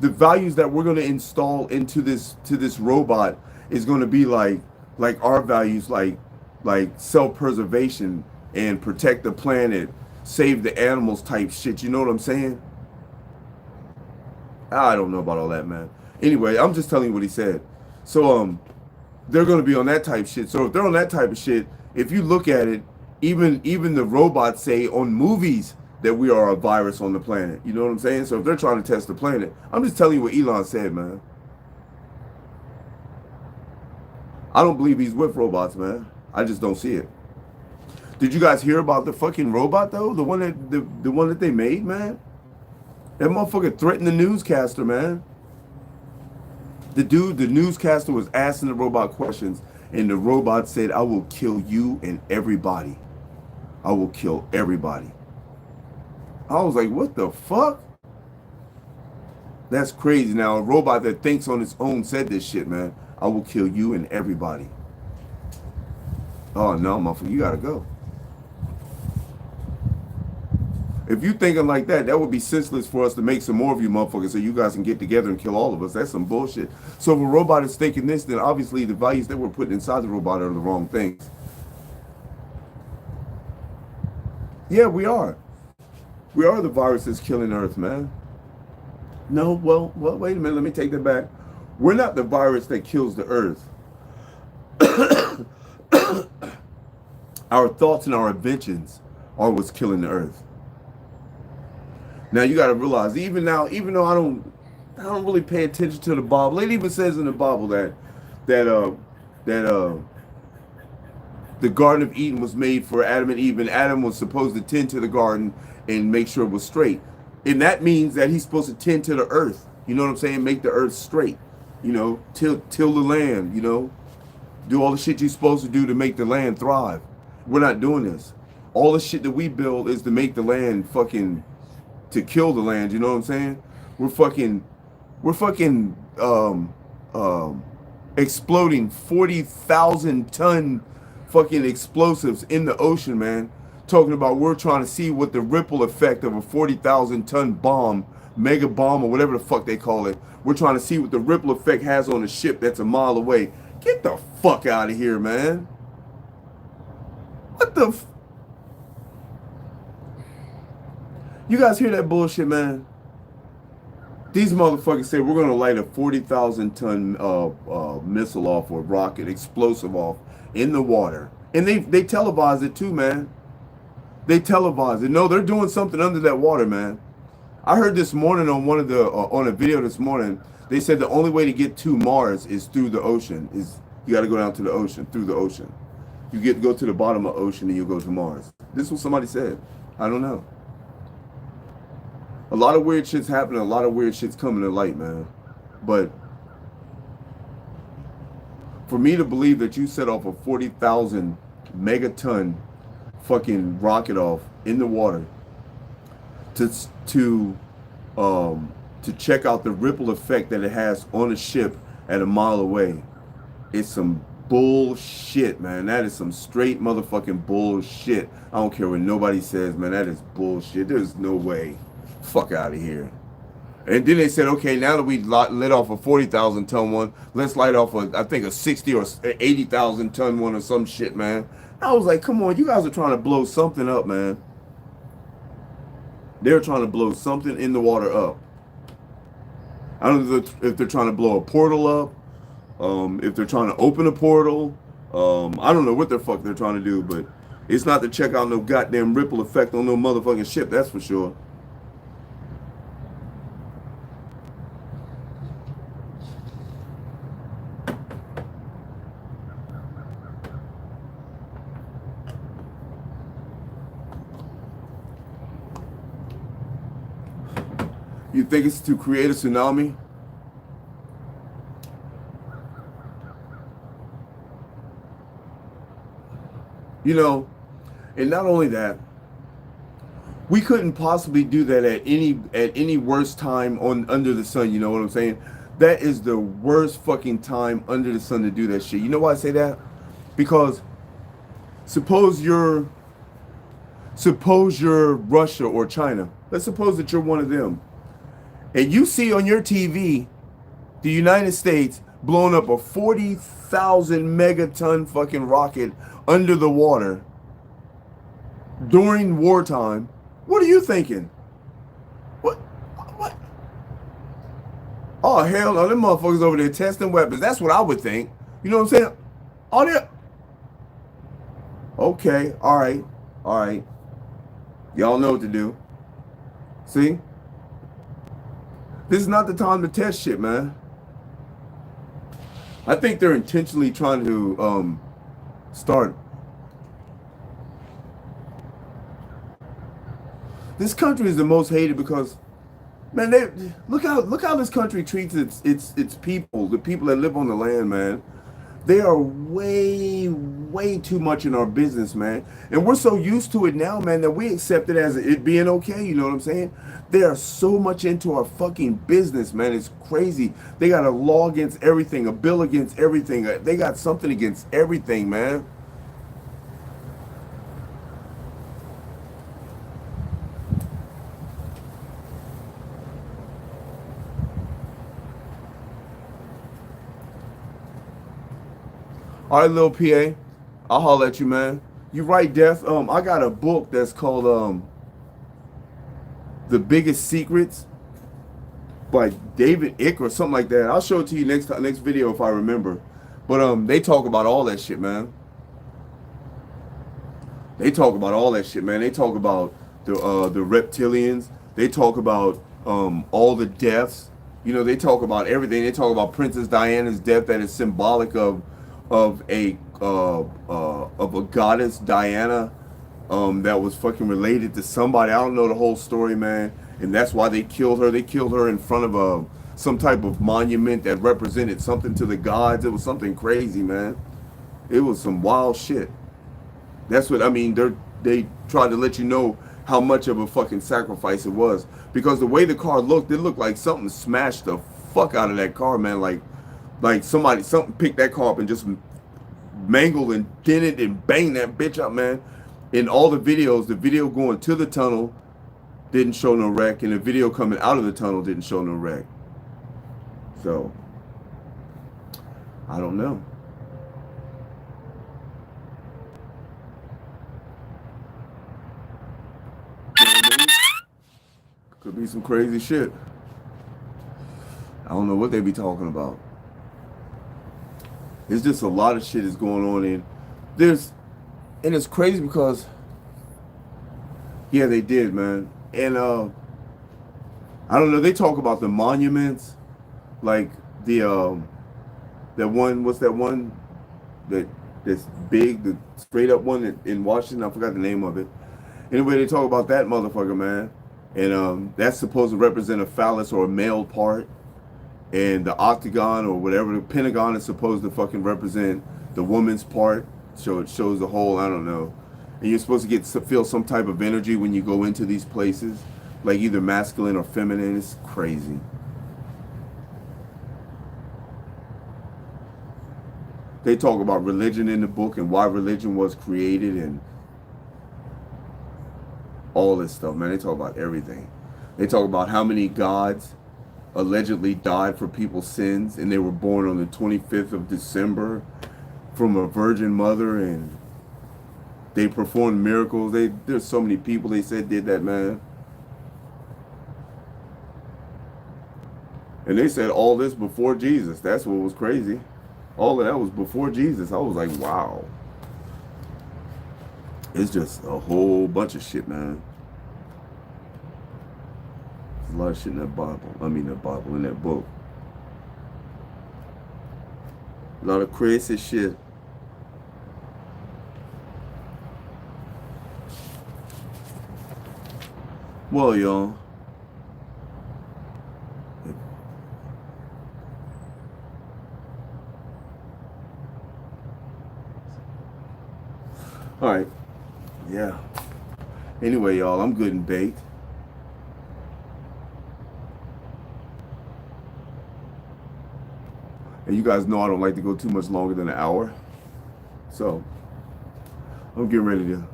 the values that we're going to install into this robot is going to be like our values, like self-preservation and protect the planet, save the animals type shit. You know what I'm saying? I don't know about all that, man. Anyway, I'm just telling you what he said. So they're going to be on that type shit. So if they're on that type of shit, if you look at it, even the robots say on movies that we are a virus on the planet. You know what I'm saying? So if they're trying to test the planet, I'm just telling you what Elon said, man. I don't believe he's with robots, man. I just don't see it. Did you guys hear about the fucking robot though? The one that they made, man? That motherfucker threatened the newscaster, man. The newscaster was asking the robot questions, and the robot said, I will kill you and everybody. I will kill everybody. I was like, what the fuck? That's crazy. Now, a robot that thinks on its own said this shit, man. I will kill you and everybody. Oh, no, motherfucker, you gotta go. If you thinking like that, that would be senseless for us to make some more of you motherfuckers so you guys can get together and kill all of us. That's some bullshit. So if a robot is thinking this, then obviously the values that we're putting inside the robot are the wrong things. Yeah, we are. We are the virus that's killing Earth, man. No, well, wait a minute. Let me take that back. We're not the virus that kills the Earth. Our thoughts and our inventions are what's killing the Earth. Now you got to realize, even though I don't really pay attention to the Bible. It even says in the Bible that the Garden of Eden was made for Adam and Eve, and Adam was supposed to tend to the garden and make sure it was straight. And that means that he's supposed to tend to the earth. You know what I'm saying? Make the earth straight. You know, till the land. You know, do all the shit you're supposed to do to make the land thrive. We're not doing this. All the shit that we build is to make the land fucking, to kill the land. You know what I'm saying? We're fucking exploding 40,000 ton fucking explosives in the ocean, man. Talking about we're trying to see what the ripple effect of a 40,000 ton bomb, mega bomb, or whatever the fuck they call it. We're trying to see what the ripple effect has on a ship that's a mile away. Get the fuck out of here, man. What the You guys hear that bullshit, man? These motherfuckers say we're gonna light a 40,000 ton missile off, or rocket explosive off in the water, and they televise it too, man. They televise it. No, they're doing something under that water, man. I heard this morning on one of the on a video this morning. They said the only way to get to Mars is through the ocean. Is you got to go down to the ocean, through the ocean. You get to go to the bottom of the ocean and you go to Mars. This is what somebody said. I don't know. A lot of weird shit's happening. A lot of weird shit's coming to light, man. But for me to believe that you set off a 40,000 megaton fucking rocket off in the water to check out the ripple effect that it has on a ship at a mile away, it's some bullshit, man. That is some straight motherfucking bullshit. I don't care what nobody says, man. That is bullshit. There's no way. Fuck out of here. And then they said, okay, now that we lit off a 40,000 ton one, let's light off I think a 60 or 80,000 ton one or some shit, man. I was like, come on, you guys are trying to blow something up, man. They're trying to blow something in the water up. I don't know if they're trying to blow a portal up, if they're trying to open a portal. I don't know what the fuck they're trying to do, but it's not to check out no goddamn ripple effect on no motherfucking ship, that's for sure. You think it's to create a tsunami? You know, and not only that, we couldn't possibly do that at any worst time under the sun. You know what I'm saying? That is the worst fucking time under the sun to do that shit. You know why I say that? Because suppose you're Russia or China. Let's suppose that you're one of them. And you see on your TV the United States blowing up a 40,000 megaton fucking rocket under the water during wartime. What are you thinking? What? Oh, hell no, them motherfuckers over there testing weapons. That's what I would think. You know what I'm saying? Oh, yeah. Okay, all right. Y'all know what to do. See? This is not the time to test shit, man. I think they're intentionally trying to start. This country is the most hated because, man, look how this country treats its people, the people that live on the land, man. They are way way too much in our business, man. And we're so used to it now, man, that we accept it as it being okay. You know what I'm saying? They are so much into our fucking business, man. It's crazy. They got a law against everything, a bill against everything. They got something against everything, man. All right, little PA. I'll holler at you, man. You right, Death. I got a book that's called The Biggest Secrets by David Icke or something like that. I'll show it to you next video if I remember. But they talk about all that shit, man. They talk about all that shit, man. They talk about the reptilians. They talk about all the deaths. You know, they talk about everything. They talk about Princess Diana's death that is symbolic of a goddess, Diana, that was fucking related to somebody. I don't know the whole story, man. And that's why they killed her. They killed her in front of some type of monument that represented something to the gods. It was something crazy, man. It was some wild shit. That's what I mean. They tried to let you know how much of a fucking sacrifice it was, because the way the car looked, it looked like something smashed the fuck out of that car, man. Like something picked that car up and just mangled and dented and banged that bitch up, man. In all the videos, the video going to the tunnel didn't show no wreck, and the video coming out of the tunnel didn't show no wreck. So I don't know. Could be some crazy shit. I don't know what they be talking about. It's just a lot of shit is going on and it's crazy because yeah, they did, man. And I don't know, they talk about the monuments, like the that one, what's that one that's big, the straight up one in Washington, I forgot the name of it. Anyway, they talk about that motherfucker, man. And that's supposed to represent a phallus or a male part. And the octagon or whatever, the pentagon is supposed to fucking represent the woman's part. So it shows the whole, I don't know. And you're supposed to feel some type of energy when you go into these places, like either masculine or feminine. It's crazy. They talk about religion in the book and why religion was created and all this stuff, man. They talk about everything. They talk about how many gods allegedly died for people's sins, and they were born on the 25th of December from a virgin mother, and they performed miracles. There's so many people they said did that, man. And they said all this before Jesus. That's what was crazy. All of that was before Jesus. I was like, wow. It's just a whole bunch of shit, man. There's a lot of shit in that Bible. In that book. A lot of crazy shit. Well, y'all. All right. Yeah. Anyway, y'all, I'm good and baked. And you guys know I don't like to go too much longer than an hour. So, I'm getting ready to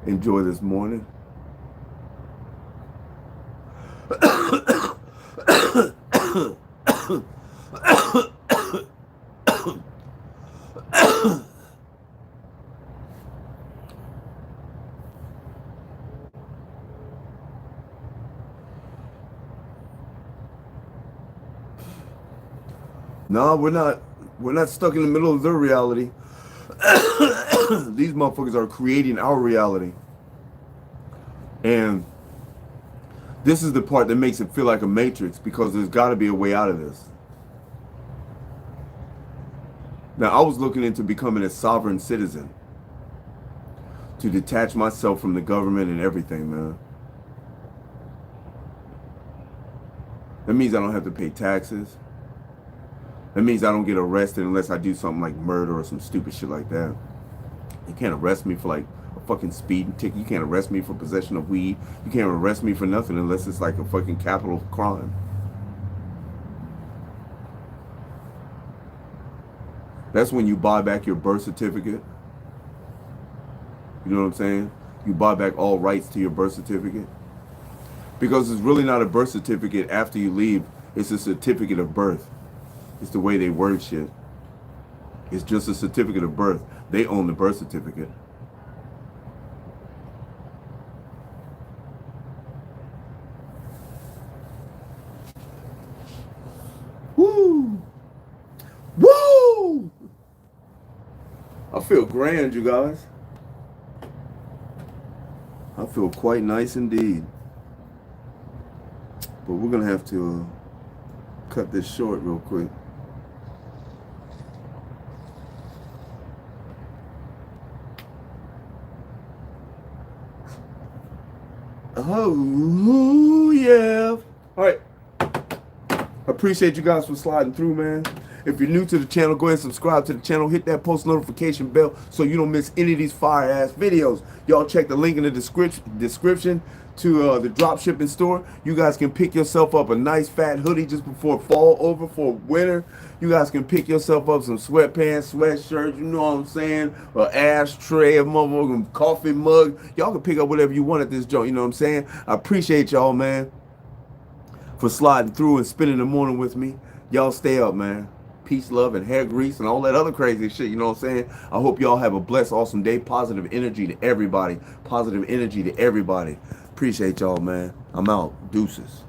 enjoy this morning. No, we're not stuck in the middle of their reality. These motherfuckers are creating our reality. And this is the part that makes it feel like a matrix, because there's got to be a way out of this. Now, I was looking into becoming a sovereign citizen, to detach myself from the government and everything, man. That means I don't have to pay taxes. That means I don't get arrested unless I do something like murder or some stupid shit like that. You can't arrest me for like a fucking speeding ticket. You can't arrest me for possession of weed. You can't arrest me for nothing unless it's like a fucking capital crime. That's when you buy back your birth certificate. You know what I'm saying? You buy back all rights to your birth certificate. Because it's really not a birth certificate after you leave. It's a certificate of birth. It's the way they word shit. It's just a certificate of birth. They own the birth certificate. Woo! Woo! I feel grand, you guys. I feel quite nice indeed. But we're going to have to cut this short real quick. Oh, yeah. All right. Appreciate you guys for sliding through, man. If you're new to the channel, go ahead and subscribe to the channel. Hit that post notification bell so you don't miss any of these fire-ass videos. Y'all check the link in the description to the drop shipping store. You guys can pick yourself up a nice fat hoodie just before fall over for winter. You guys can pick yourself up some sweatpants, sweatshirts, you know what I'm saying? An ashtray, a motherfucking coffee mug. Y'all can pick up whatever you want at this joint, you know what I'm saying? I appreciate y'all, man, for sliding through and spending the morning with me. Y'all stay up, man. Peace, love, and hair grease, and all that other crazy shit, you know what I'm saying? I hope y'all have a blessed, awesome day. Positive energy to everybody. Positive energy to everybody. Appreciate y'all, man. I'm out. Deuces.